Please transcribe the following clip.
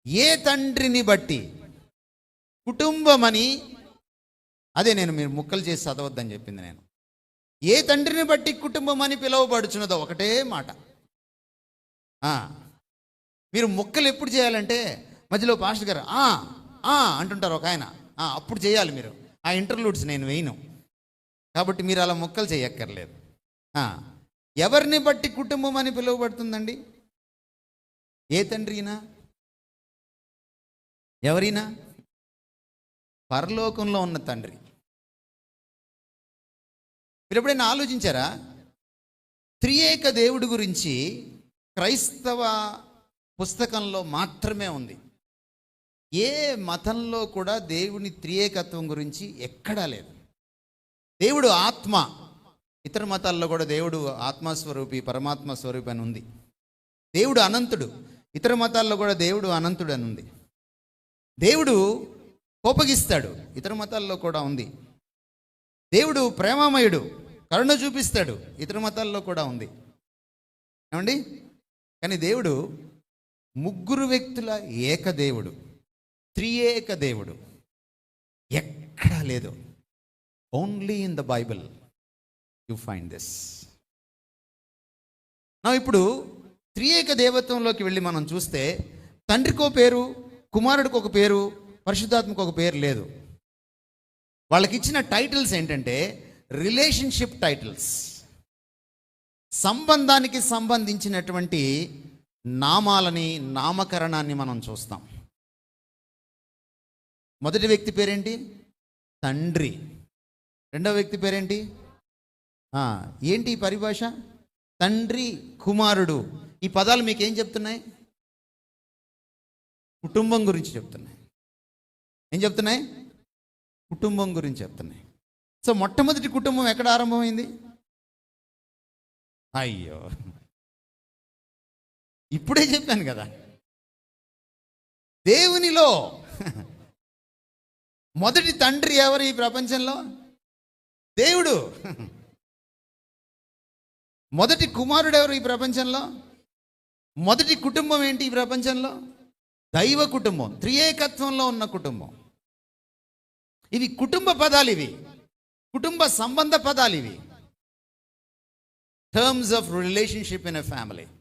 ఏ తండ్రిని బట్టి కుటుంబమని, అదే నేను మీరు ముక్కలు చేసి చదవద్దని చెప్పింది. నేను ఏ తండ్రిని బట్టి కుటుంబం అని పిలువబడుచున్నదో ఒకటే మాట. మీరు ముక్కలు ఎప్పుడు చేయాలంటే మధ్యలో పాస్టర్ గారు అంటుంటారు ఒక ఆయన, అప్పుడు చేయాలి మీరు. ఆ ఇంటర్లూడ్స్ నేను వేయను, కాబట్టి మీరు అలా ముక్కలు చేయక్కర్లేదు. ఎవరిని బట్టి కుటుంబం అని పిలువబడుతుందండి? ఏ తండ్రినా, ఎవరైనా పరలోకంలో ఉన్న తండ్రి. మీరు ఎప్పుడైనా ఆలోచించారా? త్రియేక దేవుడి గురించి క్రైస్తవ పుస్తకంలో మాత్రమే ఉంది. ఏ మతంలో కూడా దేవుని త్రియేకత్వం గురించి ఎక్కడా లేదు. దేవుడు ఆత్మ. ఇతర మతాల్లో కూడా దేవుడు ఆత్మస్వరూపి, పరమాత్మ స్వరూపి అని ఉంది. దేవుడు అనంతుడు. ఇతర మతాల్లో కూడా దేవుడు అనంతుడు అని ఉంది. దేవుడు కోపగిస్తాడు. ఇతర మతాల్లో కూడా ఉంది. దేవుడు ప్రేమమయుడు, కరుణ చూపిస్తాడు. ఇతర మతాల్లో కూడా ఉంది. ఏమండి? కానీ దేవుడు ముగ్గురు వ్యక్తుల ఏకదేవుడు, త్రియేక దేవుడు. ఎక్కడా లేదు. Only in the Bible you find this. ఇప్పుడు త్రియేక దేవత్వంలోకి వెళ్ళి మనం చూస్తే తండ్రికో పేరు, కుమారుడికి ఒక పేరు, పరిశుద్ధాత్మకు ఒక పేరు లేదు. వాళ్ళకి ఇచ్చిన టైటిల్స్ ఏంటంటే రిలేషన్షిప్ టైటిల్స్. సంబంధానికి సంబంధించినటువంటి నామాలని, నామకరణాన్ని మనం చూస్తాం. మొదటి వ్యక్తి పేరేంటి? తండ్రి. రెండవ వ్యక్తి పేరేంటి? ఏంటి ఈ పరిభాష? తండ్రి, కుమారుడు. ఈ పదాలు మీకు ఏం చెప్తున్నాయి? కుటుంబం గురించి చెప్తున్నాయి. ఏం చెప్తున్నాయి? కుటుంబం గురించి చెప్తున్నాయి. సో మొట్టమొదటి కుటుంబం ఎక్కడ ఆరంభమైంది? అయ్యో, ఇప్పుడే చెప్పాను కదా. దేవునిలో. మొదటి తండ్రి ఎవరు ఈ ప్రపంచంలో? దేవుడు. మొదటి కుమారుడు ఎవరు ఈ ప్రపంచంలో? మొదటి కుటుంబం ఏంటి ఈ ప్రపంచంలో? దైవ కుటుంబం, త్రియేకత్వంలో ఉన్న కుటుంబం. ఇవి కుటుంబ పదాలు, ఇవి కుటుంబ సంబంధ పదాలు, ఇవి terms of relationship in a family.